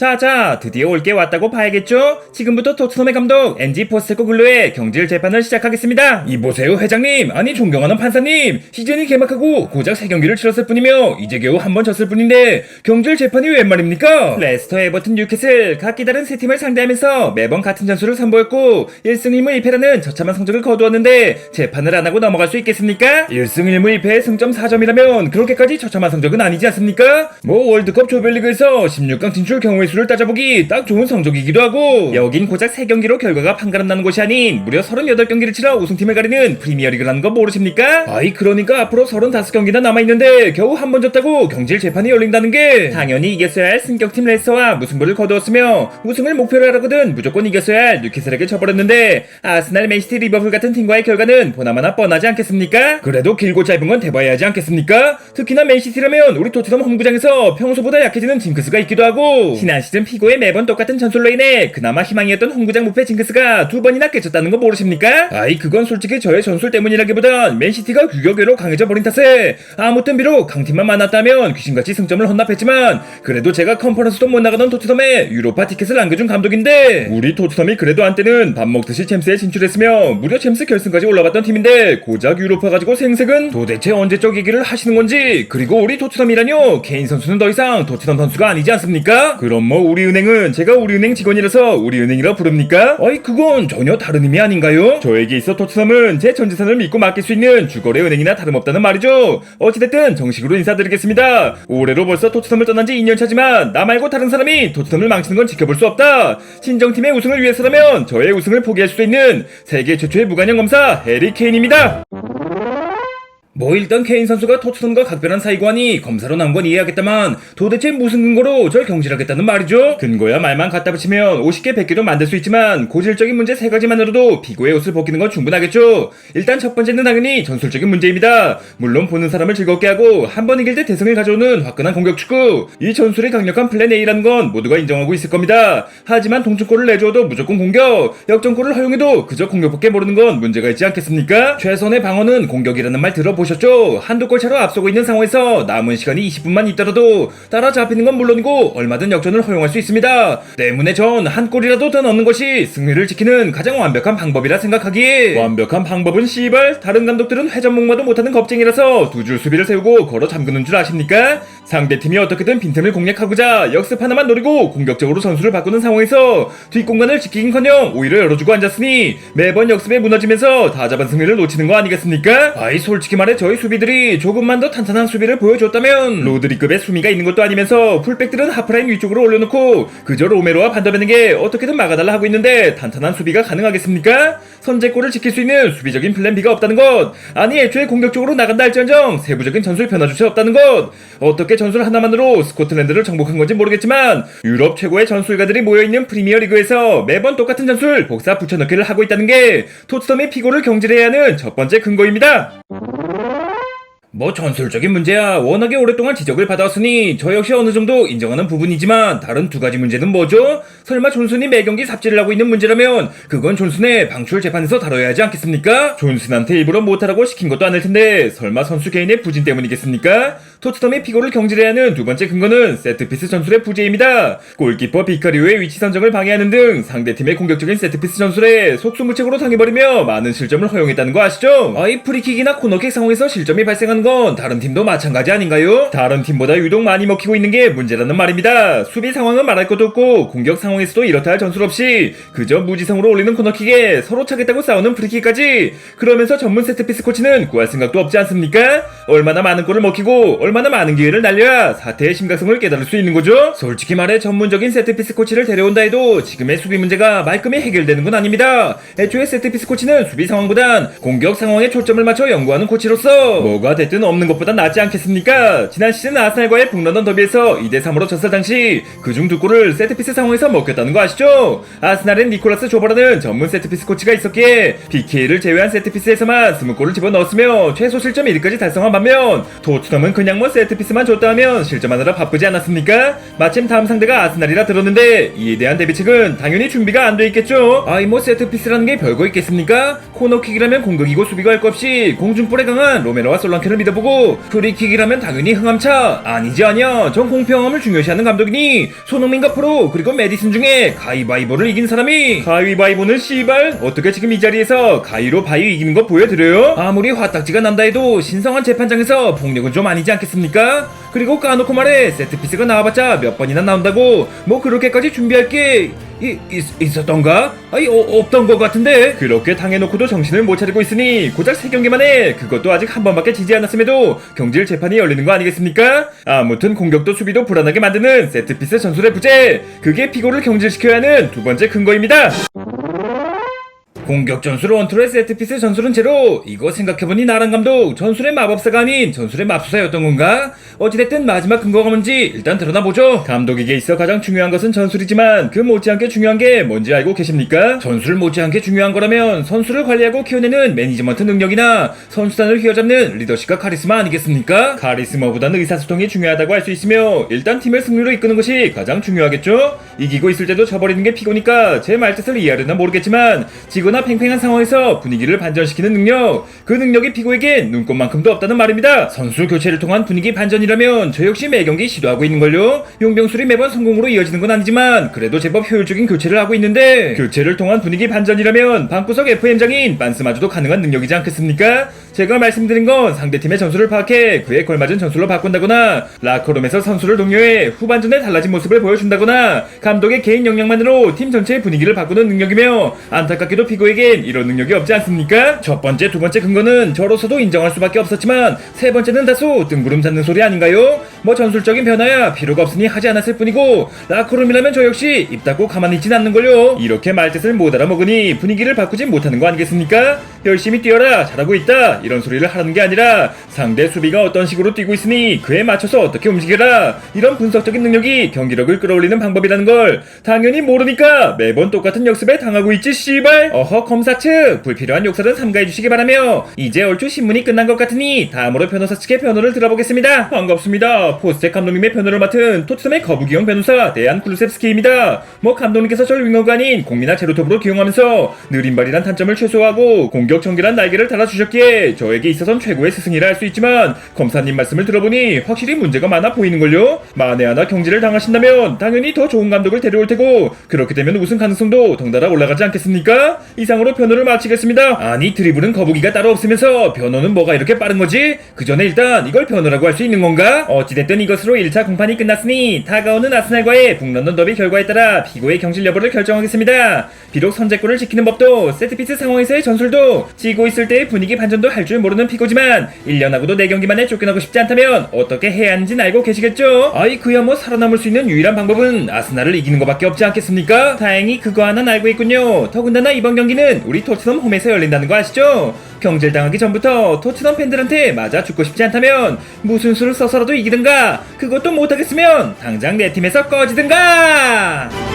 자, 드디어 올 게 왔다고 봐야겠죠? 지금부터 토트넘의 감독 엔지 포스테코글루의 경질 재판을 시작하겠습니다. 이보세요 회장님, 아니 존경하는 판사님, 시즌이 개막하고 고작 3경기를 치렀을 뿐이며 이제 겨우 한 번 졌을 뿐인데 경질 재판이 웬 말입니까? 레스터, 에버튼, 뉴캐슬 각기 다른 세 팀을 상대하면서 매번 같은 전술을 선보였고 1승 1무 1패라는 처참한 성적을 거두었는데 재판을 안 하고 넘어갈 수 있겠습니까? 1승 1무 1패 승점 4점이라면 그렇게까지 처참한 성적은 아니지 않습니까? 뭐 월드컵 조별리그에서 16강 진출 경우의 수를 따져보기 딱 좋은 성적이기도 하고, 여긴 고작 3경기로 결과가 판가름 나는 곳이 아닌 무려 38경기를 치러 우승팀을 가리는 프리미어리그라는 거 모르십니까? 아이 그러니까 앞으로 35경기나 남아있는데 겨우 한 번 졌다고 경질 재판이 열린다는 게 당연히 이겼어야 할 승격팀 레스터와 무승부를 거두었으며 우승을 목표로 하라거든 무조건 이겼어야 할 뉴캐슬에게 져버렸는데 아스날, 맨시티, 리버풀 같은 팀과의 결과는 보나마나 뻔하지 않겠습니까? 그래도 길고 짧은 건 대봐야 하지 않겠습니까? 특히나 맨시티라면 우리 토트넘 홈구장에서 평소보다 약해지는 징크스가 있기도 하고, 지난 시즌 피고에 매번 똑같은 전술로 인해 그나마 희망이었던 홈구장 무패 징크스가 2번이나 깨졌다는 거 모르십니까? 아이 그건 솔직히 저의 전술 때문이라기보단 맨시티가 규격외로 강해져 버린 탓에, 아무튼 비록 강팀만 만났다면 귀신같이 승점을 헌납했지만 그래도 제가 컨퍼런스도 못 나가던 토트넘에 유로파 티켓을 안겨준 감독인데, 우리 토트넘이 그래도 한때는 밥 먹듯이 챔스에 진출했으며 무려 챔스 결승까지 올라갔던 팀인데 고작 유로파 가지고 생색은 도대체 언제적 얘기를 하시는 건지. 그리고 우리 토트넘이라뇨, 케인 선수는 더 이상 토트넘 선수가 아니지 않습니까? 그럼 뭐 우리은행은 제가 우리은행 직원이라서 우리은행이라 부릅니까? 아이 그건 전혀 다른 의미 아닌가요? 저에게 있어 토트넘은 제 전재산을 믿고 맡길 수 있는 주거래 은행이나 다름없다는 말이죠. 어찌됐든 정식으로 인사드리겠습니다. 올해로 벌써 토트넘을 떠난 지 2년차지만 나 말고 다른 사람이 토트넘을 망치는 건 지켜볼 수 없다. 친정팀의 우승을 위해서라면 저의 우승을 포기할 수도 있는 세계 최초의 무관형 검사 해리 케인입니다. 뭐 일단 케인 선수가 토트넘과 각별한 사이고 하니 검사로 나온 건 이해하겠다만 도대체 무슨 근거로 절 경질하겠다는 말이죠? 근거야 말만 갖다 붙이면 50개 100개도 만들 수 있지만 고질적인 문제 3가지만으로도 피고의 옷을 벗기는 건 충분하겠죠? 일단 첫 번째는 당연히 전술적인 문제입니다. 물론 보는 사람을 즐겁게 하고 한 번 이길 때 대승을 가져오는 화끈한 공격 축구, 이 전술의 강력한 플랜 A라는 건 모두가 인정하고 있을 겁니다. 하지만 동점골을 내줘도 무조건 공격, 역전골을 허용해도 그저 공격밖에 모르는 건 문제가 있지 않겠습니까? 최선의 방어는 공격이라는 말 들어보셨죠? 한두 골 차로 앞서고 있는 상황에서 남은 시간이 20분만 있더라도 따라잡히는 건 물론이고 얼마든 역전을 허용할 수 있습니다. 때문에 전 한 골이라도 더 넣는 것이 승리를 지키는 가장 완벽한 방법이라 생각하기에, 완벽한 방법은 씨발 다른 감독들은 회전목마도 못하는 겁쟁이라서 두 줄 수비를 세우고 걸어 잠그는 줄 아십니까? 상대팀이 어떻게든 빈틈을 공략하고자 역습 하나만 노리고 공격적으로 전술을 바꾸는 상황에서 뒷공간을 지키긴커녕 오히려 열어주고 앉았으니 매번 역습에 무너지면서 다 잡은 승리를 놓치는 거 아니겠습니까? 아이 솔직히 말해 저희 수비들이 조금만 더 탄탄한 수비를 보여줬다면 로드리급의 수미가 있는 것도 아니면서 풀백들은 하프라인 위쪽으로 올려놓고 그저 로메로와 반더벤에게 어떻게든 막아달라 하고 있는데 탄탄한 수비가 가능하겠습니까? 선제골을 지킬 수 있는 수비적인 플랜 B가 없다는 것, 아니 애초에 공격적으로 나간다 할지언정 세부적인 전술 변화조차 없다는 것, 어떻게 전술 하나만으로 스코틀랜드를 정복한 건지 모르겠지만 유럽 최고의 전술가들이 모여있는 프리미어리그에서 매번 똑같은 전술 복사 붙여넣기를 하고 있다는 게 토트넘의 피고를 경질해야 하는 첫 번째 근거입니다. 뭐 전술적인 문제야 워낙에 오랫동안 지적을 받아왔으니 저 역시 어느 정도 인정하는 부분이지만 다른 두 가지 문제는 뭐죠? 설마 존슨이 매경기 삽질을 하고 있는 문제라면 그건 존슨의 방출 재판에서 다뤄야 하지 않겠습니까? 존슨한테 일부러 못하라고 시킨 것도 아닐 텐데 설마 선수 개인의 부진 때문이겠습니까? 토트넘의 피고를 경질해야 하는 두 번째 근거는 세트피스 전술의 부재입니다. 골키퍼 비카리오의 위치 선정을 방해하는 등 상대팀의 공격적인 세트피스 전술에 속수무책으로 당해버리며 많은 실점을 허용했다는 거 아시죠? 아이 프리킥이나 코너킥 상황에서 실점이 발생하는 건 다른 팀도 마찬가지 아닌가요? 다른 팀보다 유독 많이 먹히고 있는 게 문제라는 말입니다. 수비 상황은 말할 것도 없고 공격 상황에서도 이렇다 할 전술 없이 그저 무지성으로 올리는 코너킥에 서로 차겠다고 싸우는 프리킥까지, 그러면서 전문 세트피스 코치는 구할 생각도 없지 않습니까? 얼마나 많은 골을 먹히고 얼마나 많은 기회를 날려야 사태의 심각성을 깨달을 수 있는 거죠? 솔직히 말해 전문적인 세트피스 코치를 데려온다 해도 지금의 수비 문제가 말끔히 해결되는 건 아닙니다. 애초에 세트피스 코치는 수비 상황보단 공격 상황에 초점을 맞춰 연구하는 코치로서 뭐가 됐든 없는 것보다 낫지 않겠습니까? 지난 시즌 아스날과의 북런던 더비에서 2대3으로 졌을 당시 그중 두 골을 세트피스 상황에서 먹혔다는 거 아시죠? 아스날엔 니콜라스 조버라는 전문 세트피스 코치가 있었기에 PK를 제외한 세트피스에서만 20골을 집어넣었으며 최소 실점 1위까지 달성한 반면 토트넘은 그냥 뭐 세트피스만 줬다 하면 실점하느라 바쁘지 않았습니까? 마침 다음 상대가 아스날이라 들었는데 이에 대한 대비책은 당연히 준비가 안 돼 있겠죠. 아이 뭐 세트피스라는 게 별거 있겠습니까? 코너킥이라면 공격이고 수비가 할 것 없이 공중볼에 강한 로메로와 솔랑케를 믿어보고, 프리킥이라면 당연히 흥함차. 아니지 아니야, 전 공평함을 중요시하는 감독이니 손흥민과 프로 그리고 메디슨 중에 가위바위보를 이긴 사람이. 가위바위보는 씨발 어떻게 지금 이 자리에서 가위로 바위 이기는 거 보여드려요? 아무리 화딱지가 난다 해도 신성한 재판장에서 폭력은 좀 아니지 않겠습니까? 그리고 까놓고 말해, 세트피스가 나와봤자 몇 번이나 나온다고 뭐 그렇게까지 준비할 게 있었던가? 아니 없던 것 같은데. 그렇게 당해놓고도 정신을 못 차리고 있으니 고작 3경기 만에, 그것도 아직 한 번밖에 지지 않았음에도 경질 재판이 열리는 거 아니겠습니까? 아무튼 공격도 수비도 불안하게 만드는 세트피스 전술의 부재, 그게 피고를 경질시켜야 하는 두 번째 근거입니다. 공격 전술 원투의 세트피스 전술은 제로. 이거 생각해보니 나란 감독 전술의 마법사가 아닌 전술의 맙수사였던 건가? 어찌됐든 마지막 근거가 뭔지 일단 드러나보죠. 감독에게 있어 가장 중요한 것은 전술이지만 그 못지않게 중요한 게 뭔지 알고 계십니까? 전술 못지않게 중요한 거라면 선수를 관리하고 키워내는 매니지먼트 능력이나 선수단을 휘어잡는 리더십과 카리스마 아니겠습니까? 카리스마보다는 의사소통이 중요하다고 할 수 있으며 일단 팀을 승리로 이끄는 것이 가장 중요하겠죠? 이기고 있을 때도 져버리는 게 피고니까 제 말뜻을 이해하려나 모르겠지만 지거나 팽팽한 상황에서 분위기를 반전시키는 능력, 그 능력이 피고에겐 눈꼽만큼도 없다는 말입니다. 선수 교체를 통한 분위기 반전이라면 저 역시 매경기 시도하고 있는걸요. 용병술이 매번 성공으로 이어지는 건 아니지만 그래도 제법 효율적인 교체를 하고 있는데, 교체를 통한 분위기 반전이라면 방구석 FM장인 빤스마저도 가능한 능력이지 않겠습니까? 제가 말씀드린 건 상대팀의 전술을 파악해 그에 걸맞은 전술로 바꾼다거나 라커룸에서 선수를 독려해 후반전에 달라진 모습을 보여준다거나 감독의 개인 역량만으로 팀 전체의 분위기를 바꾸는 능력이며, 안타깝게도 피고에겐 이런 능력이 없지 않습니까? 첫 번째, 두 번째 근거는 저로서도 인정할 수밖에 없었지만 세 번째는 다소 뜬구름 잡는 소리 아닌가요? 뭐 전술적인 변화야 필요가 없으니 하지 않았을 뿐이고, 라커룸이라면 저 역시 입 닫고 가만히 있진 않는걸요. 이렇게 말뜻을 못 알아먹으니 분위기를 바꾸진 못하는 거 아니겠습니까? 열심히 뛰어라, 잘하고 있다, 이런 소리를 하라는 게 아니라 상대 수비가 어떤 식으로 뛰고 있으니 그에 맞춰서 어떻게 움직여라, 이런 분석적인 능력이 경기력을 끌어올리는 방법이라는 걸 당연히 모르니까 매번 똑같은 역습에 당하고 있지 씨발. 어허, 검사 측 불필요한 욕설은 삼가해 주시기 바라며, 이제 얼추 신문이 끝난 것 같으니 다음으로 변호사 측의 변호를 들어보겠습니다. 반갑습니다. 포스텍 감독님의 변호를 맡은 토트넘의 거부기용 변호사 대안 쿨루셉스키입니다. 뭐 감독님께서 절 윙어가 아닌 공미나 제로톱으로 기용하면서 느림발이란 단점을 최소화하고 공격 정결한 날개를 달아주셨기에 저에게 있어선 최고의 스승이라 할 수 있지만, 검사님 말씀을 들어보니 확실히 문제가 많아 보이는걸요. 만에 하나 경질을 당하신다면 당연히 더 좋은 감독을 데려올 테고, 그렇게 되면 우승 가능성도 덩달아 올라가지 않겠습니까? 이상으로 변호를 마치겠습니다. 아니 드리블은 거북이가 따로 없으면서 변호는 뭐가 이렇게 빠른 거지? 그 전에 일단 이걸 변호라고 할 수 있는 건가? 어찌됐든 이것으로 1차 공판이 끝났으니 다가오는 아스날과의 북런던 더비 결과에 따라 피고의 경질 여부를 결정하겠습니다. 비록 선제골을 지키는 법도 세트피스 상황에서의 전술도 지고 있을 때의 분위기 반전도 할 줄 모르는 피고지만 1년하고도 4경기 만에 쫓겨나고 싶지 않다면 어떻게 해야 하는지는 알고 계시겠죠? 아이 그야 뭐 살아남을 수 있는 유일한 방법은 아스날을 이기는 것밖에 없지 않겠습니까? 다행히 그거 하나는 알고 있군요. 더군다나 이번 경기는 우리 토트넘 홈에서 열린다는 거 아시죠? 경질당하기 전부터 토트넘 팬들한테 맞아 죽고 싶지 않다면 무슨 수를 써서라도 이기든가, 그것도 못하겠으면 당장 내 팀에서 꺼지든가!